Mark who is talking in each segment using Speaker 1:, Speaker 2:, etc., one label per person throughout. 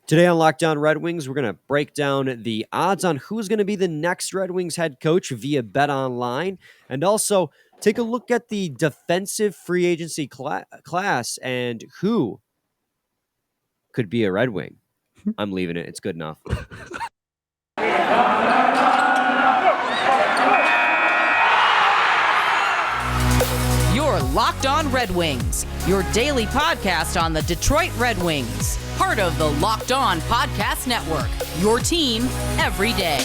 Speaker 1: Today on Locked On Red Wings, we're going to break down the odds on who's going to be the next Red Wings head coach via Betonline, and also take a look at the defensive free agency class and who could be a Red Wing. I'm leaving it. It's good enough.
Speaker 2: You're Locked On Red Wings, your daily podcast on the Detroit Red Wings. Part of the Locked On Podcast Network, your team every day.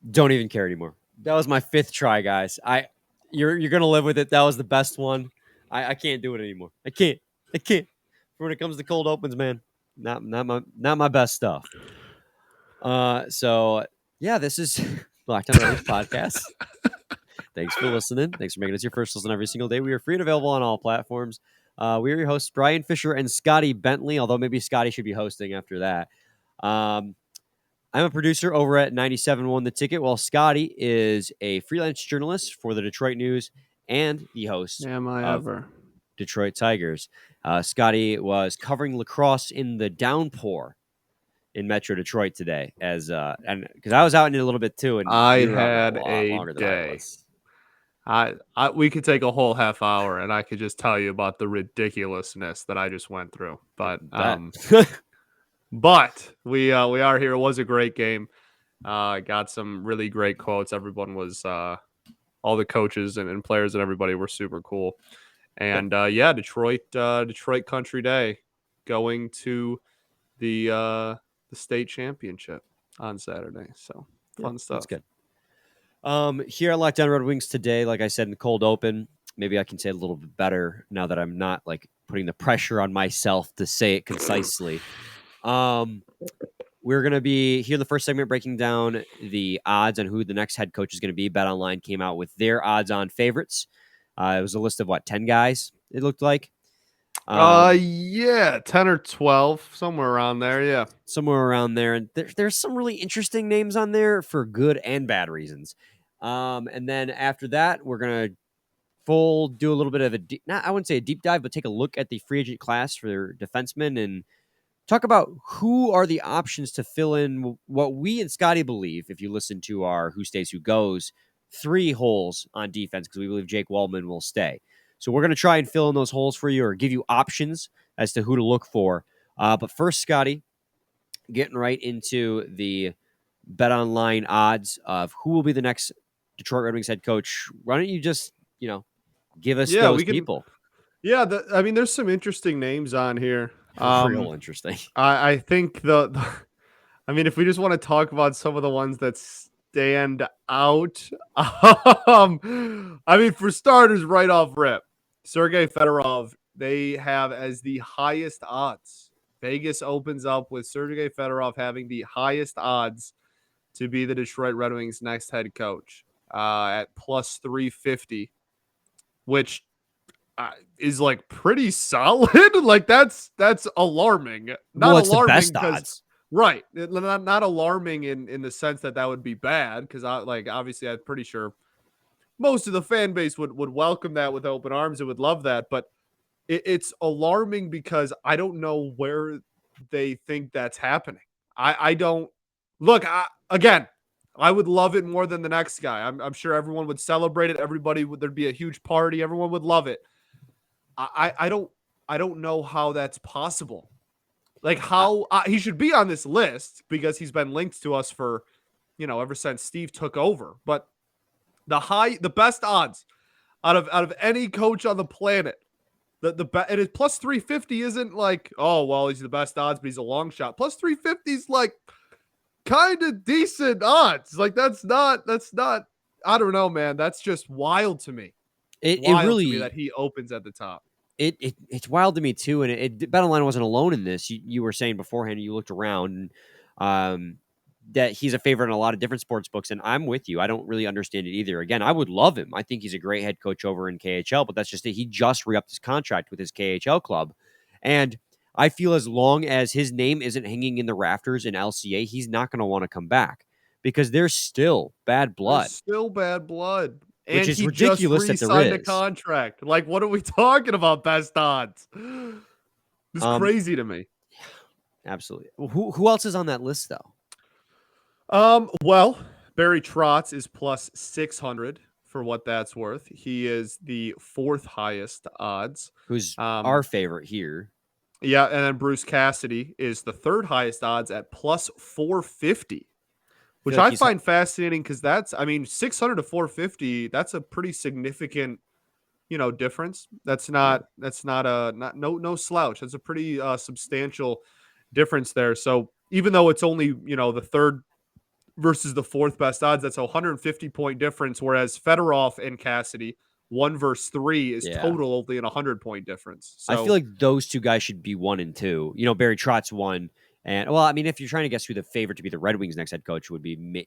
Speaker 1: Don't even care anymore. That was my fifth try, guys. You're gonna live with it. That was the best one. I can't do it anymore. I can't. When it comes to cold opens, man, not my best stuff. So yeah, this is Locked On Red Wings podcast. Thanks for listening. Thanks for making us your first listen every single day. We are free and available on all platforms. We are your hosts, Brian Fisher and Scotty Bentley, although maybe Scotty should be hosting after that. I'm a producer over at 97.1 The Ticket, while Scotty is a freelance journalist for the Detroit News and the host of Detroit Tigers. Scotty was covering lacrosse in the downpour in Metro Detroit today, and because I was out in it a little bit too, and
Speaker 3: I had a day.
Speaker 1: I
Speaker 3: we could take a whole half hour, and I could just tell you about the ridiculousness that I just went through. But but we are here. It was a great game. Got some really great quotes. Everyone was all the coaches and players and everybody were super cool. And Detroit Country Day, going to the state championship on Saturday. So fun stuff.
Speaker 1: That's good. Here at Locked On Red Wings today, like I said in the cold open, maybe I can say it a little bit better now that I'm not like putting the pressure on myself to say it concisely. We're going to be here in the first segment breaking down the odds on who the next head coach is going to be. BetOnline came out with their odds-on favorites. It was a list of 10 guys, it looked like.
Speaker 3: 10 or 12, somewhere around there, yeah.
Speaker 1: Somewhere around there. And there's some really interesting names on there for good and bad reasons. And then after that, we're going to do a little bit of I wouldn't say a deep dive, but take a look at the free agent class for defensemen and talk about who are the options to fill in what we and Scotty believe, if you listen to our Who Stays, Who Goes, 3 holes on defense, because we believe Jake Waldman will stay. So we're going to try and fill in those holes for you or give you options as to who to look for. But first, Scotty, getting right into the BetOnline odds of who will be the next Detroit Red Wings head coach. Why don't you just, give us those people?
Speaker 3: Yeah, there's some interesting names on here.
Speaker 1: Real interesting.
Speaker 3: I think if we just want to talk about some of the ones that stand out, for starters, right off rip, Sergei Fedorov, they have as the highest odds. Vegas opens up with Sergei Fedorov having the highest odds to be the Detroit Red Wings' next head coach at plus 350, which is pretty solid. That's alarming. Not alarming,
Speaker 1: the best odds.
Speaker 3: Right. Not alarming in the sense that would be bad, because obviously I'm pretty sure most of the fan base would welcome that with open arms and would love that. But it's alarming because I don't know where they think that's happening. I don't look. I would love it more than the next guy. I'm sure everyone would celebrate it. There'd be a huge party. Everyone would love it. I don't know how that's possible. How he should be on this list, because he's been linked to us for, ever since Steve took over. But the best odds out of any coach on the planet, it is plus 350 isn't he's the best odds, but he's a long shot. Plus 350 is kind of decent odds. That's not. I don't know, man. That's just wild to me.
Speaker 1: It really
Speaker 3: to me that he opens at the top.
Speaker 1: It's wild to me too, and BetOnline wasn't alone in this. You were saying beforehand, you looked around, and that he's a favorite in a lot of different sports books, and I'm with you. I don't really understand it either. Again, I would love him. I think he's a great head coach over in KHL, but that's just it. He just re-upped his contract with his KHL club, and I feel as long as his name isn't hanging in the rafters in LCA, he's not going to want to come back, because there's still bad blood. which
Speaker 3: And
Speaker 1: is
Speaker 3: he just
Speaker 1: ridiculous that there
Speaker 3: re-signed a
Speaker 1: is.
Speaker 3: contract. Like, what are we talking about? Best odds. It's crazy to me.
Speaker 1: Absolutely. Who else is on that list though?
Speaker 3: Well, Barry Trotz is plus 600 for what that's worth. He is the fourth highest odds.
Speaker 1: Who's our
Speaker 3: Um,
Speaker 1: favorite here?
Speaker 3: yeah, and then Bruce Cassidy is the third highest odds at plus 450,
Speaker 1: I feel
Speaker 3: which
Speaker 1: like
Speaker 3: I
Speaker 1: he's
Speaker 3: find fascinating because that's, I mean, 600 to 450, that's a pretty significant, difference. That's
Speaker 1: yeah.
Speaker 3: not a not no slouch. That's a pretty substantial difference there. So even though it's only, the third versus the fourth best odds, that's a 150-point difference. Whereas Fedorov and Cassidy, 1 versus 3 is
Speaker 1: Yeah.
Speaker 3: total only an 100-point difference.
Speaker 1: I
Speaker 3: So
Speaker 1: feel like those two guys should be 1 and 2. Barry Trotz 1. And well, I mean, if you're trying to guess who the favorite to be the Red Wings next head coach would be,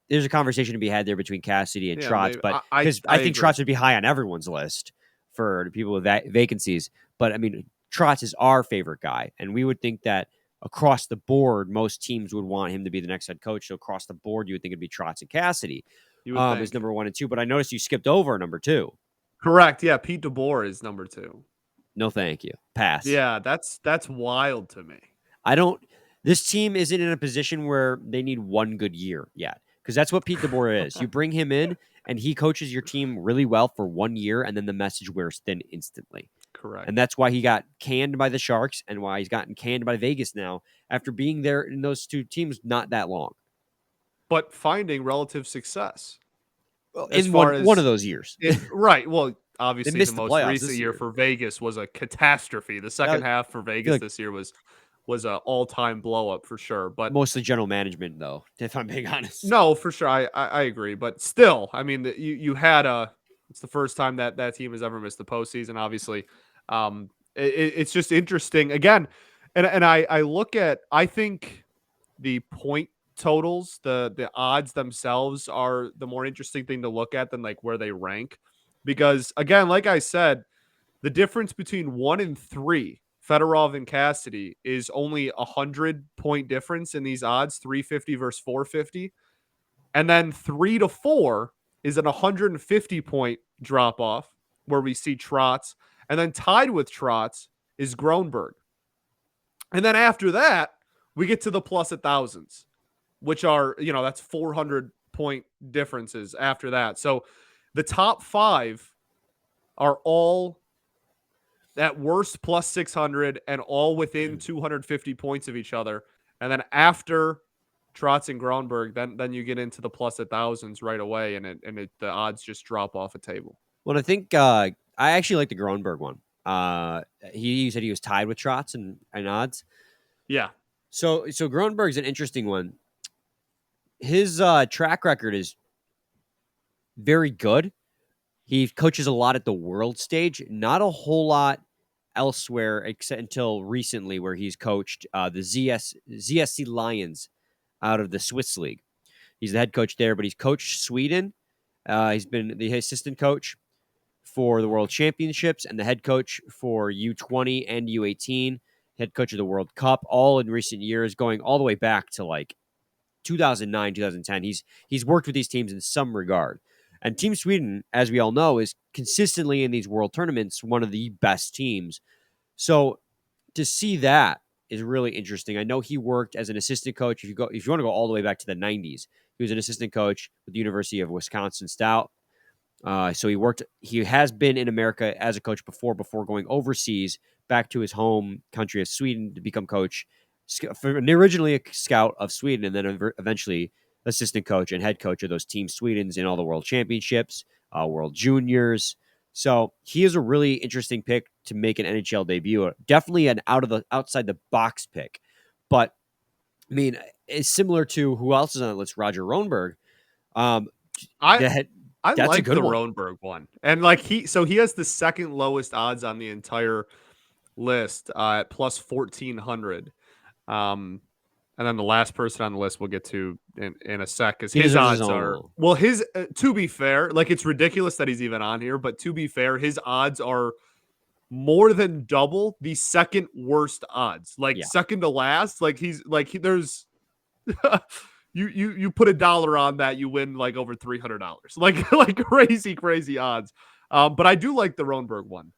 Speaker 1: there's a conversation to be had there between Cassidy and
Speaker 3: yeah,
Speaker 1: Trotz,
Speaker 3: maybe
Speaker 1: but
Speaker 3: I
Speaker 1: because
Speaker 3: I
Speaker 1: I think
Speaker 3: agree.
Speaker 1: Trotz would be high on everyone's list for the people with vacancies. But I mean, Trotz is our favorite guy, and we would think that across the board, most teams would want him to be the next head coach. So across the board, you would think it'd be Trotz and Cassidy
Speaker 3: You would
Speaker 1: as
Speaker 3: think.
Speaker 1: number 1 and 2. But I noticed you skipped over number 2.
Speaker 3: Correct. Yeah, Pete DeBoer is number 2.
Speaker 1: No, thank you. Pass.
Speaker 3: Yeah, that's wild to me.
Speaker 1: I don't. This team isn't in a position where they need one good year yet, because that's what Pete DeBoer is. You bring him in, and he coaches your team really well for 1 year, and then the message wears thin instantly.
Speaker 3: Correct.
Speaker 1: And that's why he got canned by the Sharks, and why he's gotten canned by Vegas now after being there in those two teams not that long.
Speaker 3: But finding relative success.
Speaker 1: Well,
Speaker 3: As
Speaker 1: in
Speaker 3: far
Speaker 1: one
Speaker 3: as
Speaker 1: of those years,
Speaker 3: right. Well, obviously the
Speaker 1: missed the
Speaker 3: most
Speaker 1: playoffs
Speaker 3: recent
Speaker 1: this
Speaker 3: year
Speaker 1: year.
Speaker 3: for Vegas was a catastrophe. The second half for Vegas
Speaker 1: like-
Speaker 3: this year was an all-time blow up for sure. But
Speaker 1: mostly general management, though, if I'm being honest.
Speaker 3: no, for sure, I agree. But still, I mean, you had it's the first time that team has ever missed the postseason. Obviously, it's just interesting again, and I look at, I think the point totals, the odds themselves are the more interesting thing to look at than like where they rank, because again, like I said, the difference between 1 and 3, Fedorov and Cassidy, is only 100-point difference in these odds, 350 versus 450. And then 3 to 4 is an 150-point drop off where we see Trotz. And then tied with Trotz is Grönborg. And then after that, we get to the plus 1,000s, which are, that's 400-point differences after that. So the top 5 are all at worst plus 600 and all within 250 points of each other. And then after Trotz and Grönborg, then you get into the plus 1,000s right away, and the odds just drop off a table.
Speaker 1: Well, I think I actually like the Grönborg one. He said he was tied with Trotz and odds.
Speaker 3: Yeah.
Speaker 1: So Grönborg's an interesting one. His track record is very good. He coaches a lot at the world stage, not a whole lot elsewhere, except until recently, where he's coached the ZSC Lions out of the Swiss League. He's the head coach there, but he's coached Sweden. He's been the assistant coach for the World Championships and the head coach for U20 and U18, head coach of the World Cup, all in recent years, going all the way back to like 2009, 2010. He's worked with these teams in some regard. And Team Sweden, as we all know, is consistently in these world tournaments one of the best teams. So to see that is really interesting. I know he worked as an assistant coach. If you want to go all the way back to the 90s, he was an assistant coach with the University of Wisconsin Stout. So he has been in America as a coach before going overseas back to his home country of Sweden to become coach, originally a scout of Sweden, and then eventually assistant coach and head coach of those Team Swedens in all the world championships, world juniors. So he is a really interesting pick to make an NHL debut. Definitely an outside the box pick. But I mean, it's similar to who else is on the list, Roger Roenberg.
Speaker 3: I
Speaker 1: That's
Speaker 3: like
Speaker 1: a good
Speaker 3: the
Speaker 1: one.
Speaker 3: Roenberg one. And like he has the second lowest odds on the entire list at plus 1,400. And then the last person on the list we'll get to in a sec, because his odds are, well, to be fair, like it's ridiculous that he's even on here, but to be fair, his odds are more than double the second worst odds, like second to last. Like there's you put $1 on that, you win like over $300, like crazy odds. But I do like the Roenberg one.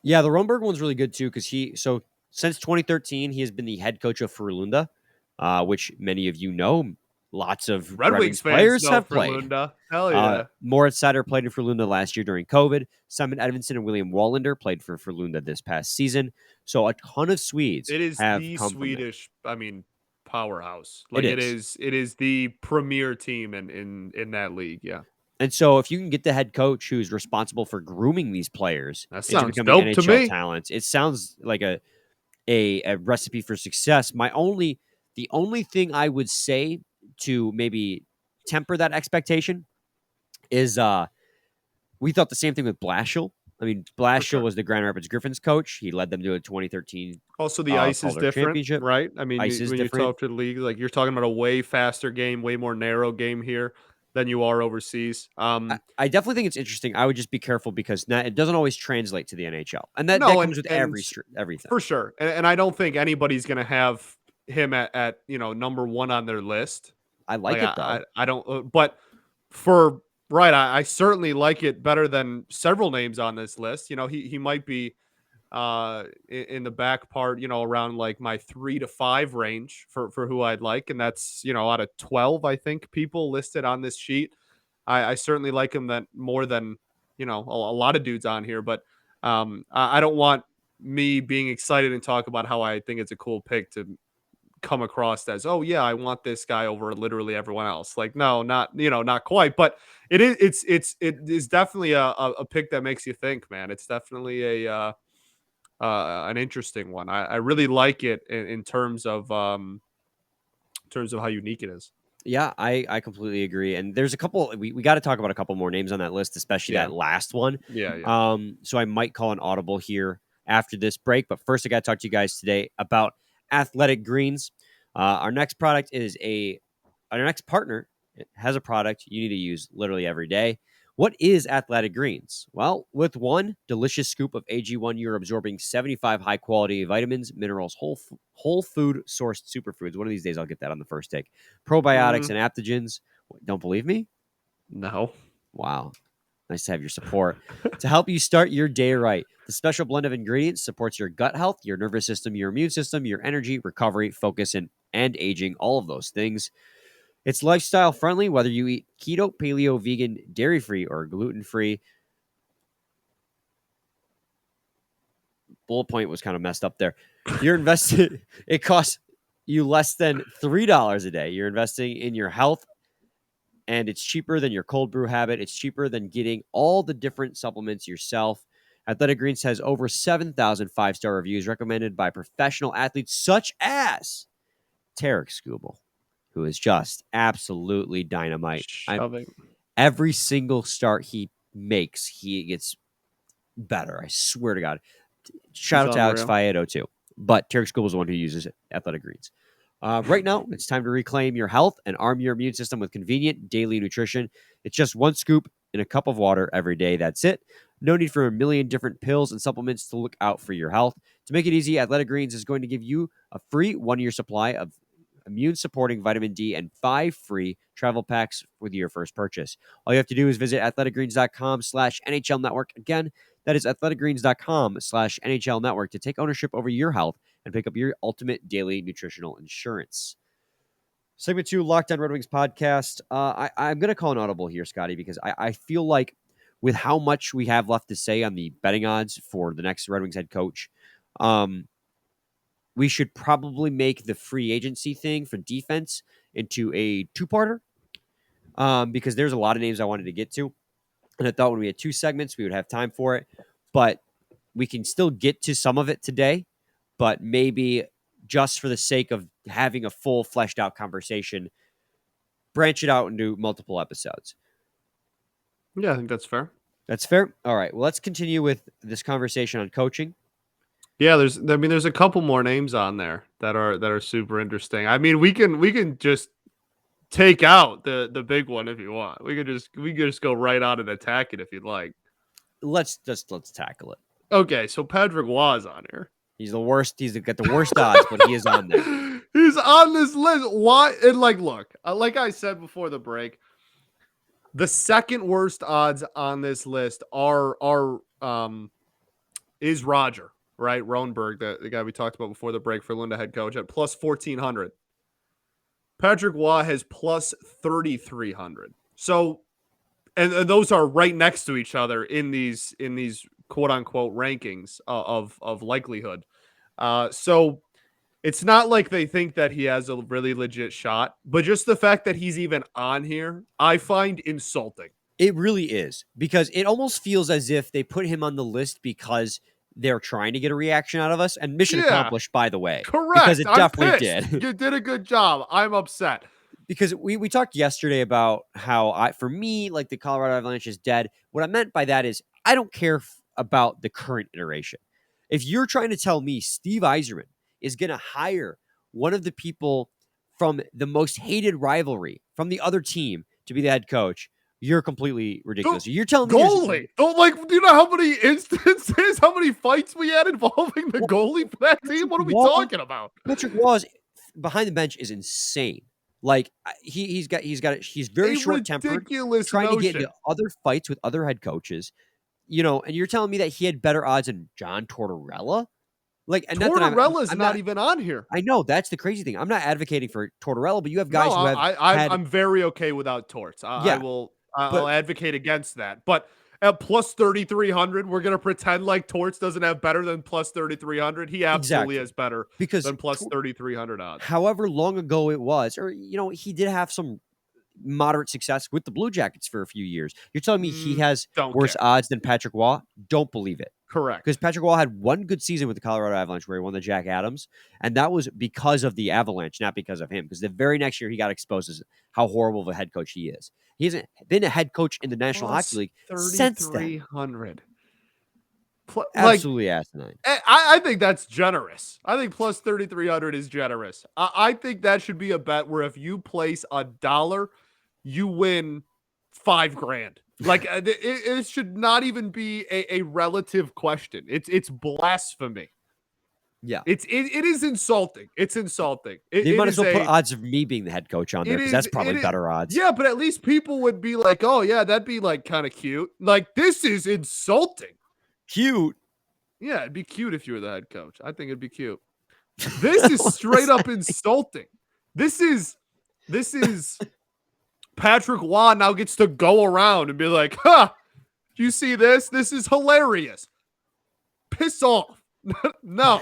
Speaker 1: Yeah, the Roenberg one's really good too because since 2013 he has been the head coach of Frölunda, which many of you know. Lots of
Speaker 3: Red
Speaker 1: Red
Speaker 3: Wings
Speaker 1: Wings
Speaker 3: fans
Speaker 1: players
Speaker 3: know
Speaker 1: have played.
Speaker 3: Frölunda. Hell yeah.
Speaker 1: Moritz Seider played in Frölunda last year during COVID. Simon Edvinsson and William Wallander played for Frölunda this past season. So a ton of Swedes
Speaker 3: It is
Speaker 1: have
Speaker 3: the
Speaker 1: come from there.
Speaker 3: Swedish, powerhouse.
Speaker 1: It
Speaker 3: Like
Speaker 1: is.
Speaker 3: it is the premier team in that league. Yeah.
Speaker 1: And so if you can get the head coach who's responsible for grooming these players
Speaker 3: That
Speaker 1: into
Speaker 3: sounds
Speaker 1: becoming
Speaker 3: dope to
Speaker 1: NHL
Speaker 3: me.
Speaker 1: talents, it sounds like a recipe for success. The only thing I would say to maybe temper that expectation is we thought the same thing with Blashill. I mean,
Speaker 3: For
Speaker 1: Blashill
Speaker 3: sure.
Speaker 1: was the Grand Rapids Griffins coach. He led them to a 2013
Speaker 3: Also, the ice is
Speaker 1: Calder
Speaker 3: different,
Speaker 1: championship.
Speaker 3: right? I mean,
Speaker 1: Ice is
Speaker 3: when you
Speaker 1: different.
Speaker 3: talk to the league, like you're talking about a way faster game, way more narrow game here than you are overseas.
Speaker 1: I definitely think it's interesting. I would just be careful because it doesn't always translate to the NHL, and that
Speaker 3: No,
Speaker 1: comes with everything.
Speaker 3: for sure, and I don't think anybody's gonna have him at number one on their list.
Speaker 1: I like it though.
Speaker 3: I don't, but for right, I certainly like it better than several names on this list. He might be in the back part, around like my 3 to 5 range for who I'd like, and that's out of 12 I think people listed on this sheet. I certainly like him that more than a lot of dudes on here, but I don't want me being excited and talk about how I think it's a cool pick to come across as, oh yeah, I want this guy over literally everyone else. Like, no, not quite, but it is definitely a pick that makes you think, man. It's definitely an interesting one. I really like it in terms of how unique it is.
Speaker 1: Yeah, I completely agree. And there's a couple we got to talk about a couple more names on that list, especially
Speaker 3: Yeah.
Speaker 1: that last one.
Speaker 3: Yeah.
Speaker 1: So I might call an audible here after this break, but first I got to talk to you guys today about Athletic Greens. Our next partner, it has a product you need to use literally every day. What is Athletic Greens? Well, with one delicious scoop of AG1, you're absorbing 75 high-quality vitamins, minerals, whole food sourced superfoods. One of these days, I'll get that on the first take. Probiotics and adaptogens. Don't believe me?
Speaker 3: No.
Speaker 1: Wow. Nice to have your support. To help you start your day right, the special blend of ingredients supports your gut health, your nervous system, your immune system, your energy, recovery, focus, and aging, all of those things. It's lifestyle friendly, whether you eat keto, paleo, vegan, dairy-free, or gluten-free. Bullet point was kind of messed up there. You're invested. It costs you less than $3 a day. You're investing in your health, and it's cheaper than your cold brew habit. It's cheaper than getting all the different supplements yourself. Athletic Greens has over 7,000 five-star reviews recommended by professional athletes such as Tarek Skubal, who is just absolutely dynamite. Every single start he makes, he gets better. I swear to God. Shout out to Alex Faedo too. But Tarek Skubal is the one who uses Athletic Greens. Right now, it's time to reclaim your health and arm your immune system with convenient daily nutrition. It's just one scoop in a cup of water every day. That's it. No need for a million different pills and supplements to look out for your health. To make it easy, Athletic Greens is going to give you a free 1-year supply of immune-supporting vitamin D and 5 free travel packs with your first purchase. All you have to do is visit athleticgreens.com/NHL Network. Again, that is athleticgreens.com/NHL Network to take ownership over your health and pick up your ultimate daily nutritional insurance. Segment 2, Locked On Red Wings podcast. I'm going to call an audible here, Scotty, because I feel like with how much we have left to say on the betting odds for the next Red Wings head coach, we should probably make the free agency thing for defense into a two-parter because there's a lot of names I wanted to get to. And I thought when we had 2 segments, we would have time for it. But we can still get to some of it today, but maybe just for the sake of having a full fleshed out conversation, branch it out into multiple episodes.
Speaker 3: Yeah, I think that's fair.
Speaker 1: That's fair. All right. Well, let's continue with this conversation on coaching.
Speaker 3: Yeah, there's a couple more names on there that are super interesting. I mean, we can just take out the big one if you want. We could just go right on and attack it if you'd like.
Speaker 1: Let's tackle it.
Speaker 3: Okay, so Patrick Waugh is on here.
Speaker 1: He's the worst. He's got the worst odds, but he is on there.
Speaker 3: He's on this list? Why? And like, look, like I said before the break, the second worst odds on this list is Roger, right? Roenberg, the guy we talked about before the break for Lunda head coach at plus 1,400. Patrick Waugh has plus 3,300. So, and those are right next to each other in these quote unquote rankings of likelihood. So it's not like they think that he has a really legit shot, but just the fact that he's even on here, I find insulting.
Speaker 1: It really is, because it almost feels as if they put him on the list because they're trying to get a reaction out of us, and mission accomplished, by the way.
Speaker 3: Correct.
Speaker 1: Because it
Speaker 3: I'm
Speaker 1: definitely
Speaker 3: pissed.
Speaker 1: did.
Speaker 3: You did a good job. I'm upset.
Speaker 1: Because we talked yesterday about how for me, like, the Colorado Avalanche is dead. What I meant by that is I don't care about the current iteration. If you're trying to tell me Steve Yzerman is going to hire one of the people from the most hated rivalry from the other team to be the head coach, you're completely ridiculous. You're telling me
Speaker 3: goalie. Do you know how many instances, how many fights we had involving the goalie for that team? What are we talking about?
Speaker 1: Patrick Waugh behind the bench is insane. Like, he's very short tempered, trying to get into other fights with other head coaches. And you're telling me that he had better odds than John Tortorella? Like, and
Speaker 3: Tortorella's not even on here.
Speaker 1: I know, that's the crazy thing. I'm not advocating for Tortorella, but you have guys who have.
Speaker 3: I'm very okay without Torts. I'll advocate against that. But at plus 3,300, we're gonna pretend like Torts doesn't have better than plus 3,300. He absolutely has better than plus 3,300 odds.
Speaker 1: However long ago it was, or he did have some moderate success with the Blue Jackets for a few years. You're telling me he has worse odds than Patrick Waugh? Don't believe it.
Speaker 3: Correct.
Speaker 1: Because Patrick Waugh had one good season with the Colorado Avalanche where he won the Jack Adams, and that was because of the Avalanche, not because of him. Because the very next year he got exposed as how horrible of a head coach he is. He hasn't been a head coach in the National Hockey League since then.
Speaker 3: 3,300.
Speaker 1: Absolutely asinine.
Speaker 3: I think that's generous. I think plus 3,300 is generous. I think that should be a bet where if you place $1, you win $5,000. Like, it should not even be a relative question. It's blasphemy.
Speaker 1: Yeah,
Speaker 3: it is insulting. It's insulting.
Speaker 1: They might as well put odds of me being the head coach on there, because that's probably better odds.
Speaker 3: Yeah, but at least people would be like, "Oh yeah, that'd be like kind of cute." Like, this is insulting.
Speaker 1: Cute.
Speaker 3: Yeah, it'd be cute if you were the head coach. I think it'd be cute. This is straight up insulting. This is Patrick Waugh now gets to go around and be like, "Huh, do you see this? This is hilarious." Piss off. No.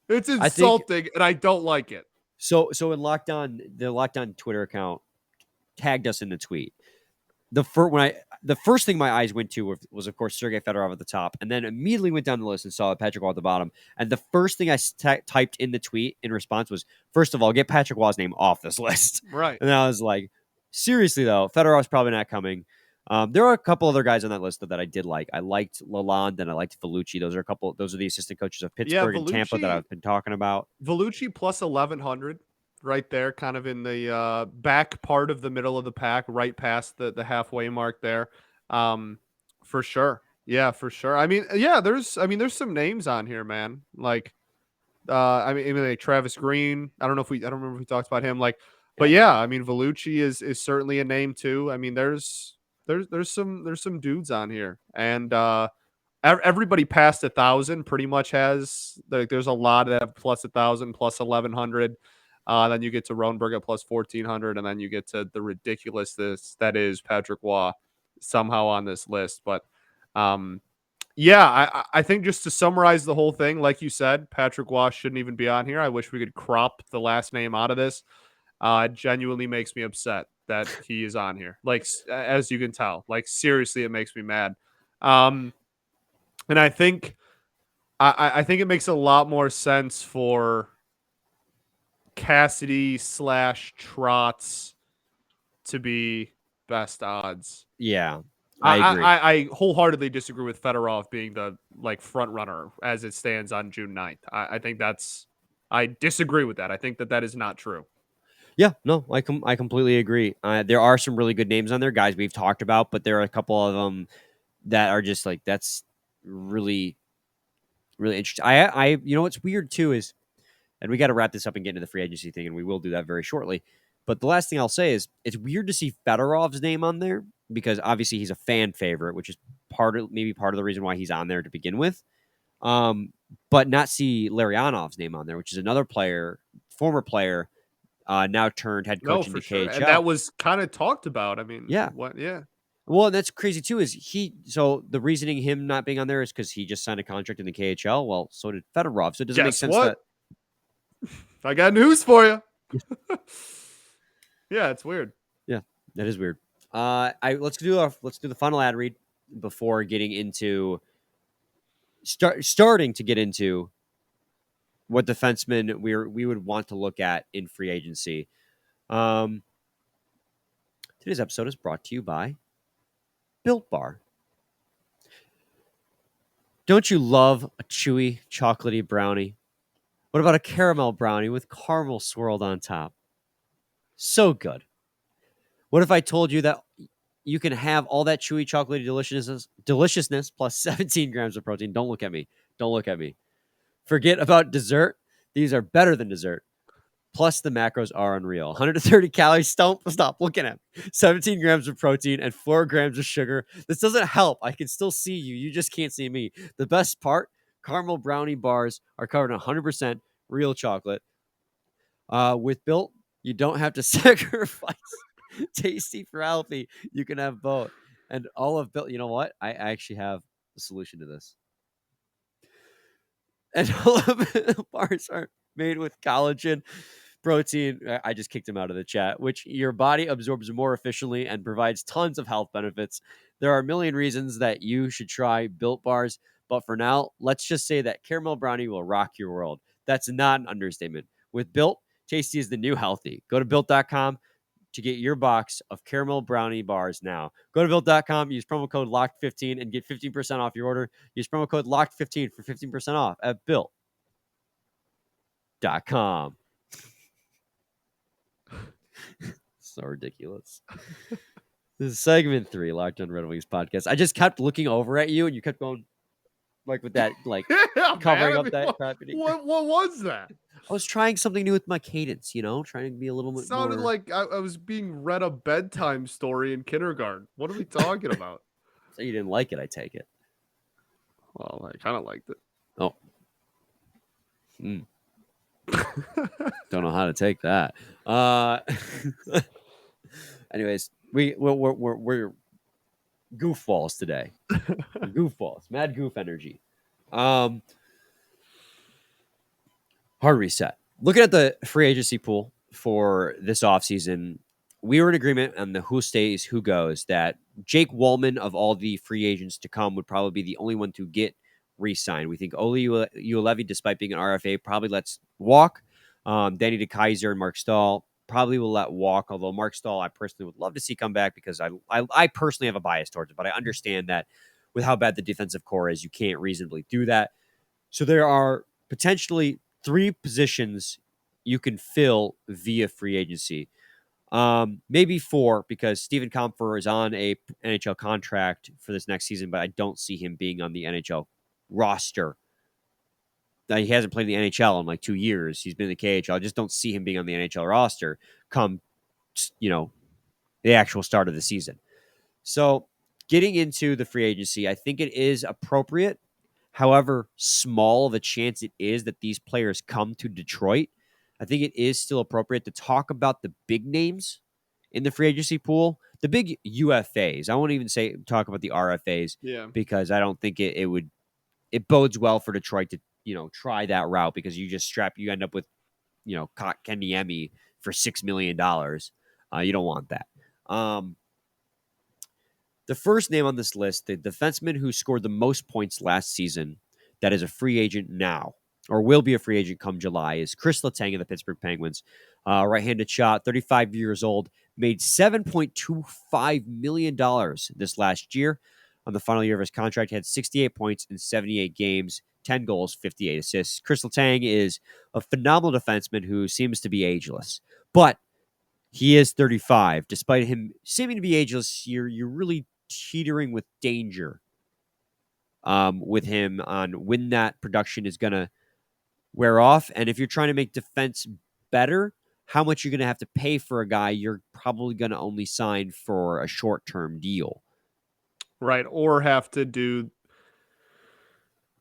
Speaker 3: It's insulting, and I don't like it.
Speaker 1: So in the Lockdown Twitter account tagged us in the tweet. The first thing my eyes went to was of course Sergei Fedorov at the top, and then immediately went down the list and saw Patrick Waugh at the bottom. And the first thing I typed in the tweet in response was, first of all, get Patrick Waugh's name off this list.
Speaker 3: Right.
Speaker 1: And I was like, seriously though, Fedorov's probably not coming. There are a couple other guys on that list that I did like. I liked Lalonde and I liked Vellucci. Those are the assistant coaches of Pittsburgh and Tampa that I've been talking about.
Speaker 3: Vellucci plus 1,100 right there, kind of in the back part of the middle of the pack, right past the halfway mark there. For sure. Yeah, for sure. I mean, yeah, there's some names on here, man. Like, like Travis Green. I don't remember if we talked about him. Like, but yeah, I mean, Vellucci is certainly a name too. I mean, there's some dudes on here, and everybody past 1,000 pretty much has, like, there's a lot that have plus 1,000, plus 1,100. Then you get to Roenberg at plus 1,400, and then you get to the ridiculousness that is Patrick Waugh somehow on this list. But yeah, I think just to summarize the whole thing, like you said, Patrick Waugh shouldn't even be on here. I wish we could crop the last name out of this. It genuinely makes me upset that he is on here. Like, as you can tell, like, seriously, it makes me mad. And I think it makes a lot more sense for Cassidy / Trotz to be best odds.
Speaker 1: Yeah, I agree.
Speaker 3: I wholeheartedly disagree with Fedorov being the, like, front runner as it stands on June 9th. I disagree with that. I think that is not true.
Speaker 1: Yeah, no, I completely agree. There are some really good names on there, guys we've talked about, but there are a couple of them that are just like, that's really, really interesting. What's weird too is and we got to wrap this up and get into the free agency thing, and we will do that very shortly. But the last thing I'll say is it's weird to see Fedorov's name on there because obviously he's a fan favorite, which is maybe part of the reason why he's on there to begin with. But not see Larionov's name on there, which is another player, former player, now turned head coach in the
Speaker 3: sure.
Speaker 1: KHL.
Speaker 3: And that was kind of talked about. I mean,
Speaker 1: yeah.
Speaker 3: what? Yeah.
Speaker 1: Well, and that's crazy too. So the reasoning him not being on there is because he just signed a contract in the KHL. Well, so did Fedorov. So it doesn't make sense that.
Speaker 3: I got news for you. Yeah, it's weird.
Speaker 1: Yeah, that is weird. Let's do the final ad read before getting into starting to get into what defensemen we would want to look at in free agency. Today's episode is brought to you by Built Bar. Don't you love a chewy, chocolatey brownie? What about a caramel brownie with caramel swirled on top? So good. What if I told you that you can have all that chewy, chocolatey deliciousness plus 17 grams of protein? Don't look at me. Don't look at me. Forget about dessert. These are better than dessert. Plus, the macros are unreal. 130 calories. Stop looking at me. 17 grams of protein and 4 grams of sugar. This doesn't help. I can still see you. You just can't see me. The best part, caramel brownie bars are covered in 100% real chocolate. With Built, you don't have to sacrifice tasty for healthy. You can have both. And all of Built, you know what? I actually have the solution to this. And all of the bars are made with collagen, protein. I just kicked him out of the chat, which your body absorbs more efficiently and provides tons of health benefits. There are a million reasons that you should try Built bars, but for now, let's just say that caramel brownie will rock your world. That's not an understatement. With Built, tasty is the new healthy. Go to Built.com to get your box of caramel brownie bars now. Go to Built.com, use promo code LOCKED15 and get 15% off your order. Use promo code LOCKED15 for 15% off at Built.com. So ridiculous. This is segment 3, Locked on Red Wings podcast. I just kept looking over at you and you kept going like with that, like covering up that crap.
Speaker 3: What was that?
Speaker 1: I was trying something new with my cadence, trying to be a little bit
Speaker 3: Sounded
Speaker 1: more...
Speaker 3: like I was being read a bedtime story in kindergarten. What are we talking about?
Speaker 1: So you didn't like it, I take it.
Speaker 3: Well, I kind of liked it.
Speaker 1: Oh. Don't know how to take that. Anyways, we're goofballs today. Goofballs, mad goof energy. Hard reset. Looking at the free agency pool for this offseason, we were in agreement on the who stays, who goes, that Jake Wallman of all the free agents to come would probably be the only one to get re-signed. We think Oli Ulevi, despite being an RFA, probably lets walk. Danny DeKaiser and Mark Stahl probably will let walk, although Mark Stahl I personally would love to see come back because I personally have a bias towards it, but I understand that with how bad the defensive core is, you can't reasonably do that. So there are potentially 3 positions you can fill via free agency. Maybe 4 because Steven Kampfer is on a NHL contract for this next season, but I don't see him being on the NHL roster. He hasn't played in the NHL in like 2 years. He's been in the KHL. I just don't see him being on the NHL roster come, the actual start of the season. So getting into the free agency, I think it is appropriate. However small of a chance it is that these players come to Detroit, I think it is still appropriate to talk about the big names in the free agency pool, the big UFAs. I won't even talk about the RFAs because I don't think it bodes well for Detroit to, try that route because you end up with, Keniemi for $6 million. You don't want that. The first name on this list, the defenseman who scored the most points last season that is a free agent now, or will be a free agent come July, is Kris Letang of the Pittsburgh Penguins. Right-handed shot, 35 years old, made $7.25 million this last year. On the final year of his contract, he had 68 points in 78 games, 10 goals, 58 assists. Kris Letang is a phenomenal defenseman who seems to be ageless. But he is 35. Despite him seeming to be ageless, you're really teetering with danger with him on when that production is going to wear off. And if you're trying to make defense better, how much you're going to have to pay for a guy you're probably going to only sign for a short-term deal.
Speaker 3: Right. Or have to do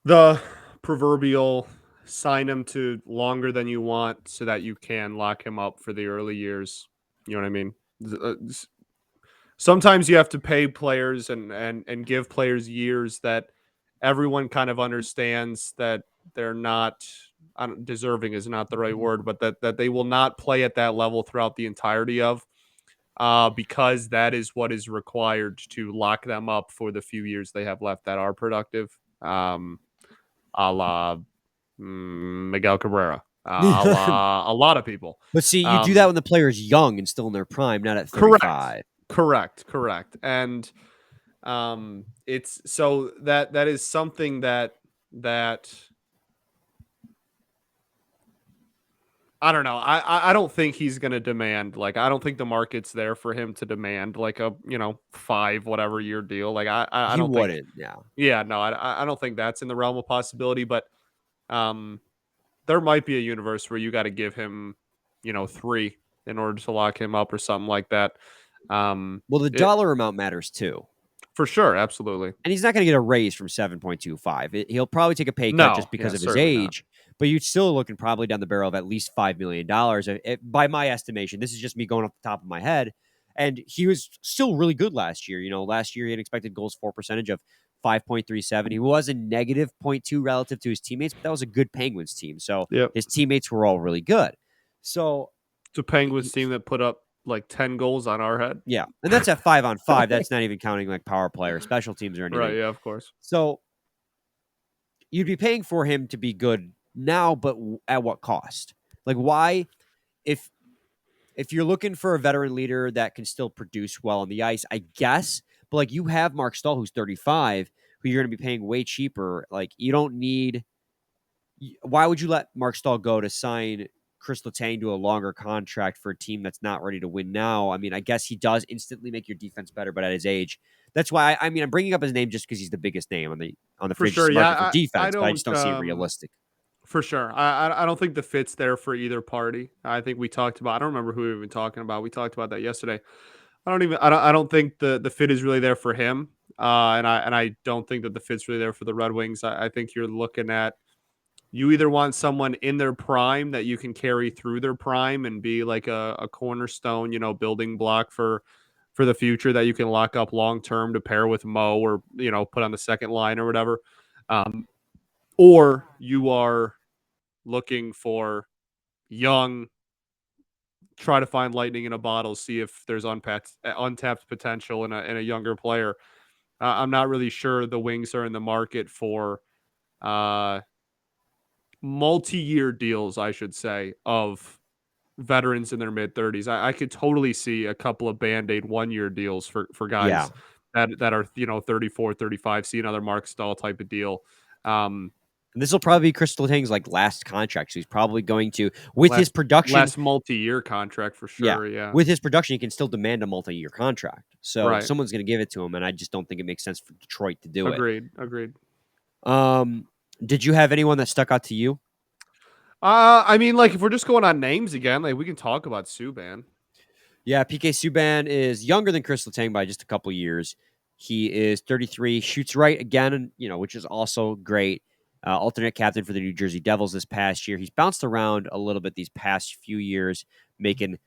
Speaker 3: the proverbial sign him to longer than you want so that you can lock him up for the early years. You know what I mean? Sometimes you have to pay players and give players years that everyone kind of understands that they're not deserving is not the right word, but that they will not play at that level throughout the entirety of because that is what is required to lock them up for the few years they have left that are productive. A la Miguel Cabrera, a la a lot of people.
Speaker 1: But see, you do that
Speaker 3: Um,
Speaker 1: when the player's young and still in their prime, not at
Speaker 3: correct,
Speaker 1: 35.
Speaker 3: correct, and it's so that is something that I don't know. I don't think he's going to demand like I don't think the market's there for him to demand like a 5 whatever year deal. Like I
Speaker 1: He
Speaker 3: don't think.
Speaker 1: wouldn't, yeah.
Speaker 3: Yeah, no, I don't think that's in the realm of possibility. But um, there might be a universe where you got to give him 3 in order to lock him up or something like that.
Speaker 1: Well, the
Speaker 3: It
Speaker 1: dollar amount matters too.
Speaker 3: for sure, absolutely.
Speaker 1: And he's not going to get a raise from 7.25. He'll probably take a pay cut
Speaker 3: No,
Speaker 1: just because
Speaker 3: yeah,
Speaker 1: of his
Speaker 3: certainly not.
Speaker 1: age, but you're still looking probably down the barrel of at least $5 million. By my estimation, this is just me going off the top of my head. And he was still really good last year. Last year he had expected goals for percentage of 5.37. He was a negative -0.2 relative to his teammates, but that was a good Penguins team. So
Speaker 3: Yep.
Speaker 1: his teammates were all really good. So
Speaker 3: It's a Penguins team that put up like 10 goals on our head.
Speaker 1: yeah, and that's at 5-on-5. That's not even counting like power play or special teams or
Speaker 3: Right,
Speaker 1: anything.
Speaker 3: yeah, of course.
Speaker 1: So you'd be paying for him to be good now, but at what cost? Like, why? If you're looking for a veteran leader that can still produce well on the ice, I guess. But like, you have Mark Stahl, who's 35, who you're going to be paying way cheaper. Like, you don't need. Why would you let Mark Stahl go to sign Kris Letang to a longer contract for a team that's not ready to win now? I mean, I guess he does instantly make your defense better, but at his age, that's why. I'm bringing up his name just because he's the biggest name on the
Speaker 3: For
Speaker 1: free
Speaker 3: sure.
Speaker 1: agency market for
Speaker 3: Yeah, I
Speaker 1: defense, but I just
Speaker 3: don't
Speaker 1: don't see it realistic.
Speaker 3: for sure. I don't think the fit's there for either party. I think we talked about I don't remember who we were talking about. We talked about that yesterday. I don't think the fit is really there for him. And I don't think that the fit's really there for the Red Wings. I think you're looking at you either want someone in their prime that you can carry through their prime and be like a cornerstone, building block for the future that you can lock up long term to pair with Mo or put on the second line or whatever. Um, or you are looking for young, try to find lightning in a bottle, see if there's untapped potential in a younger player. I'm not really sure the Wings are in the market for uh, multi-year deals, I should say, of veterans in their mid 30s. I could totally see a couple of band-aid 1-year deals for
Speaker 1: Yeah,
Speaker 3: guys that are 34, 35. See another Mark Stahl type of deal. Um,
Speaker 1: and this will probably be Kris Letang's like last contract. So he's probably going to, with his
Speaker 3: last
Speaker 1: production,
Speaker 3: last multi-year contract for
Speaker 1: yeah,
Speaker 3: sure. Yeah,
Speaker 1: with his production, he can still demand a multi-year contract. So
Speaker 3: right.
Speaker 1: someone's going to give it to him, and I just don't think it makes sense for Detroit to do it.
Speaker 3: Agreed.
Speaker 1: Um, did you have anyone that stuck out to you?
Speaker 3: I mean, like if we're just going on names again, like we can talk about Subban.
Speaker 1: Yeah, PK Subban is younger than Kris Letang by just a couple years. He is 33, shoots right again, which is also great. Alternate captain for the New Jersey Devils this past year. He's bounced around a little bit these past few years, making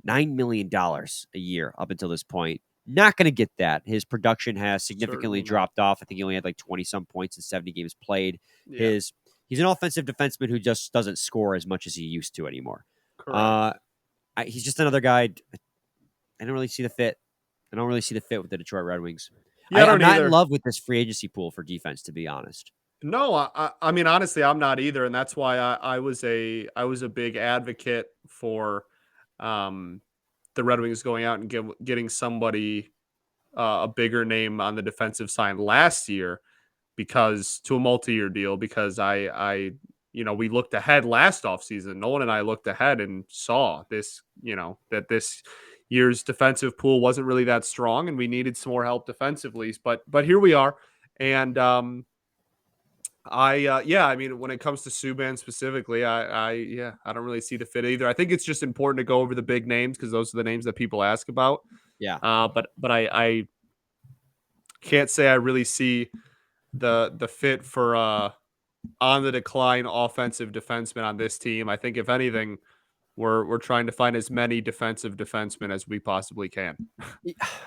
Speaker 1: $9 million a year up until this point. Not going to get that. His production has significantly
Speaker 3: Certainly not.
Speaker 1: dropped off. I think he only had like 20 some points in 70 games played.
Speaker 3: Yeah,
Speaker 1: He's an offensive defenseman who just doesn't score as much as he used to anymore.
Speaker 3: correct.
Speaker 1: He's just another guy. I don't really see the fit. I don't really see the fit with the Detroit Red Wings.
Speaker 3: Yeah, I
Speaker 1: I'm
Speaker 3: don't
Speaker 1: not in
Speaker 3: either.
Speaker 1: love with this free agency pool for defense, to be honest.
Speaker 3: No, I mean honestly, I'm not either, and that's why I was a big advocate for um, the Red Wings going out and getting somebody a bigger name on the defensive side last year because to a multi-year deal because I we looked ahead last offseason. Nolan and I looked ahead and saw this that this year's defensive pool wasn't really that strong and we needed some more help defensively. But here we are, and Yeah, I mean, when it comes to Subban specifically, I don't really see the fit either. I think it's just important to go over the big names because those are the names that people ask about.
Speaker 1: Yeah.
Speaker 3: But I can't say I really see the fit for on the decline offensive defenseman on this team. I think if anything, we're trying to find as many defensive defensemen as we possibly can.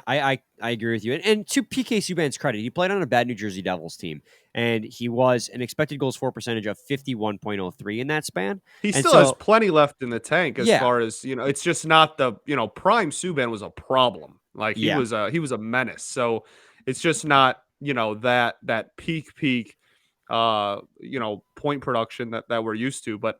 Speaker 1: I agree with you. And to PK Subban's credit, he played on a bad New Jersey Devils team, and he was an expected goals for percentage of 51.03 in that span.
Speaker 3: He
Speaker 1: And
Speaker 3: still has
Speaker 1: so,
Speaker 3: plenty left in the tank as
Speaker 1: yeah,
Speaker 3: far as, it's just not the, prime Subban was a problem. Like
Speaker 1: yeah.
Speaker 3: he was a menace. So it's just not, that peak point production that we're used to, but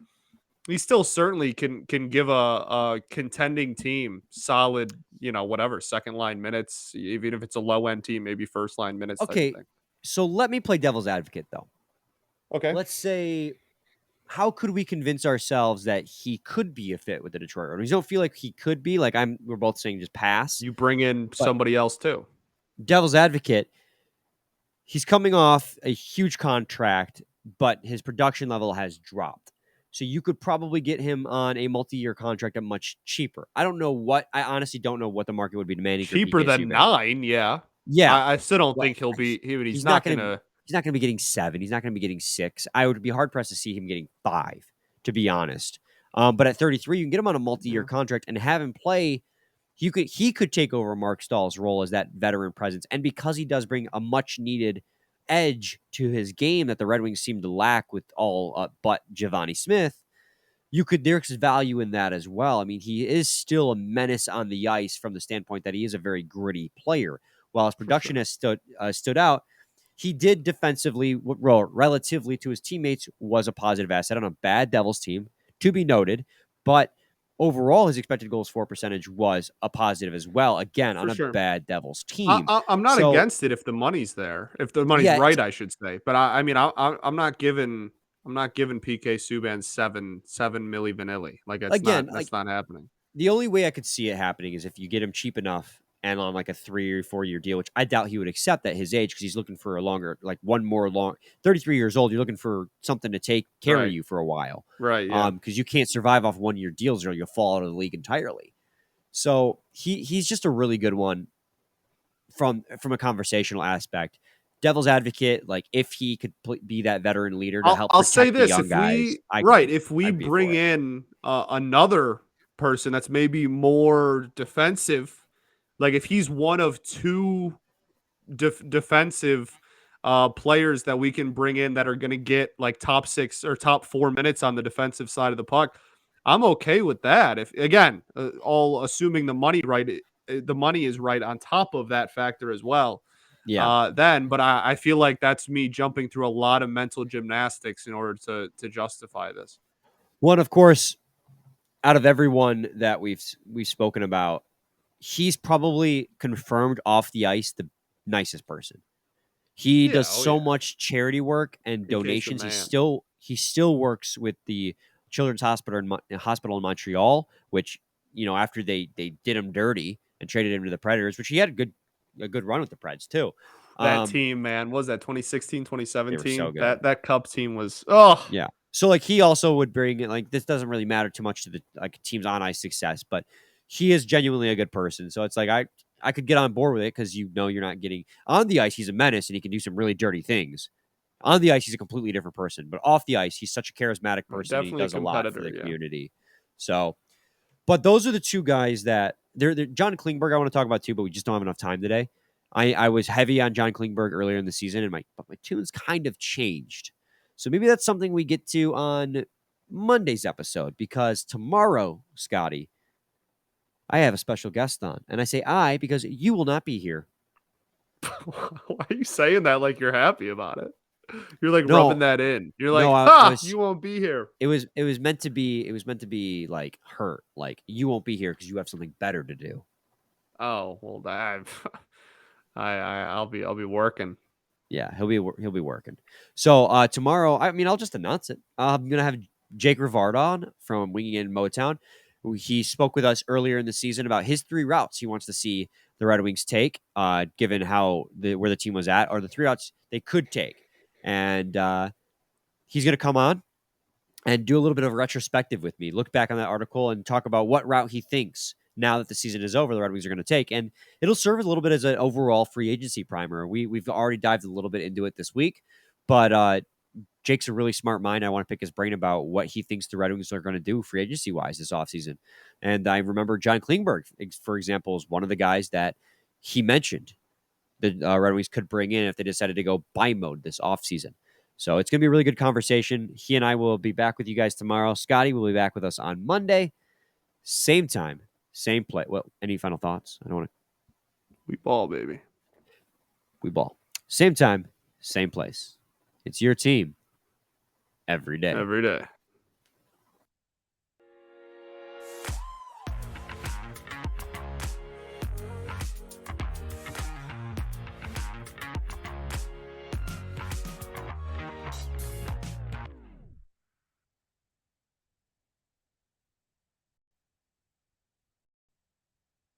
Speaker 3: he still certainly can give a contending team solid, whatever, second line minutes, even if it's a low end team, maybe first line minutes type of
Speaker 1: Okay,
Speaker 3: thing.
Speaker 1: so let me play devil's advocate, though.
Speaker 3: Okay.
Speaker 1: Let's say, how could we convince ourselves that he could be a fit with the Detroit Red Wings? Don't feel like he could be. Like we're both saying just pass.
Speaker 3: You bring in
Speaker 1: But
Speaker 3: somebody else too.
Speaker 1: devil's advocate, he's coming off a huge contract, but his production level has dropped. So you could probably get him on a multi-year contract at much cheaper. I honestly don't know what the market would be demanding for
Speaker 3: Cheaper
Speaker 1: PK
Speaker 3: than
Speaker 1: Subban.
Speaker 3: 9, yeah.
Speaker 1: Yeah,
Speaker 3: I still don't
Speaker 1: but
Speaker 3: think he'll be he's
Speaker 1: he's
Speaker 3: not
Speaker 1: not going to
Speaker 3: gonna.
Speaker 1: he's not going to be getting 7. He's not going to be getting 6. I would be hard pressed to see him getting 5, to be honest. But at 33, you can get him on a multi-year
Speaker 3: Yeah,
Speaker 1: contract and have him play. He could take over Mark Stahl's role as that veteran presence, and because he does bring a much needed edge to his game that the Red Wings seem to lack with all but Giovanni Smith, there's value in that as well. I mean, he is still a menace on the ice from the standpoint that he is a very gritty player. While his
Speaker 3: for
Speaker 1: production
Speaker 3: sure.
Speaker 1: has stood out, he did defensively, relatively to his teammates, was a positive asset on a bad Devils team, to be noted. But overall, his expected goals for percentage was a positive as well, again,
Speaker 3: For
Speaker 1: on a
Speaker 3: sure.
Speaker 1: bad Devils team.
Speaker 3: I'm not
Speaker 1: So,
Speaker 3: against it if the money's there, if the money's
Speaker 1: yeah,
Speaker 3: right, I should say. But I mean, I'm not giving PK Subban seven milli vanilli. Like
Speaker 1: again, like
Speaker 3: that's not happening.
Speaker 1: the only way I could see it happening is if you get him cheap enough and on like a 3 or 4 year deal, which I doubt he would accept at his age because he's looking for a longer, like one more long. 33 years old, you're looking for something to carry
Speaker 3: Right.
Speaker 1: you for a while,
Speaker 3: Right. Yeah.
Speaker 1: because you can't survive off 1 year deals or you'll fall out of the league entirely. So he's just a really good one from a conversational aspect. Devil's advocate, like if he could be that veteran leader to help
Speaker 3: I'll say
Speaker 1: protect the
Speaker 3: this:
Speaker 1: young
Speaker 3: if
Speaker 1: guys,
Speaker 3: we right, if we
Speaker 1: I'd be
Speaker 3: bring
Speaker 1: for it.
Speaker 3: in another person that's maybe more defensive, like if he's one of two defensive players that we can bring in that are going to get like top 6 or top 4 minutes on the defensive side of the puck, I'm okay with that. If again, all assuming the money is right on top of that factor as well.
Speaker 1: Yeah.
Speaker 3: But I feel like that's me jumping through a lot of mental gymnastics in order to justify this.
Speaker 1: One, of course, out of everyone that we've spoken about, he's probably confirmed off the ice the nicest person. He
Speaker 3: Yeah,
Speaker 1: does
Speaker 3: oh
Speaker 1: so
Speaker 3: yeah.
Speaker 1: much charity work and
Speaker 3: In case the
Speaker 1: donations.
Speaker 3: man.
Speaker 1: He still works with the Children's Hospital in Montreal, which after they did him dirty and traded him to the Predators, which he had a good run with the Preds too.
Speaker 3: That
Speaker 1: Um,
Speaker 3: team, man, what was that 2016,
Speaker 1: they were so
Speaker 3: 2017?
Speaker 1: good.
Speaker 3: That Cup team was
Speaker 1: Yeah. So like he also would bring it, like this doesn't really matter too much to the like team's on ice success, but he is genuinely a good person. So it's like I could get on board with it because you're not getting on the ice. He's a menace and he can do some really dirty things. On the ice, he's a completely different person, but off the ice, he's such a charismatic person and he
Speaker 3: definitely a
Speaker 1: does a lot for
Speaker 3: competitor.
Speaker 1: the
Speaker 3: Yeah.
Speaker 1: community. So, but those are the two guys that they're John Klingberg I want to talk about too, but we just don't have enough time today. I was heavy on John Klingberg earlier in the season, and my tunes kind of changed. So maybe that's something we get to on Monday's episode because tomorrow, Scotty, I have a special guest on, and I say I because you will not be here.
Speaker 3: Why are you saying that like you're happy about it? You're like rubbing
Speaker 1: No,
Speaker 3: that in. You're
Speaker 1: no,
Speaker 3: like,
Speaker 1: I
Speaker 3: ha,
Speaker 1: was.
Speaker 3: you won't be here.
Speaker 1: It was meant to be like hurt, like you won't be here because you have something better to do.
Speaker 3: Oh, well, I'll be working.
Speaker 1: Yeah, he'll be working. So tomorrow, I mean, I'll just announce it. I'm gonna have Jake Rivard on from Winging in Motown. He spoke with us earlier in the season about his 3 routes he wants to see the Red Wings take, given where the team was at, or the 3 routes they could take. And he's going to come on and do a little bit of a retrospective with me, look back on that article and talk about what route he thinks now that the season is over, the Red Wings are going to take. And it'll serve a little bit as an overall free agency primer. We've already dived a little bit into it this week, but Jake's a really smart mind. I want to pick his brain about what he thinks the Red Wings are going to do free agency wise this offseason. And I remember John Klingberg, for example, is one of the guys that he mentioned the Red Wings could bring in if they decided to go buy mode this offseason. So it's going to be a really good conversation. He and I will be back with you guys tomorrow. Scotty will be back with us on Monday. Same time, same play. Well, any final thoughts? I don't want to.
Speaker 3: We ball, baby.
Speaker 1: We ball. Same time, same place. It's your team every day.
Speaker 3: Every day.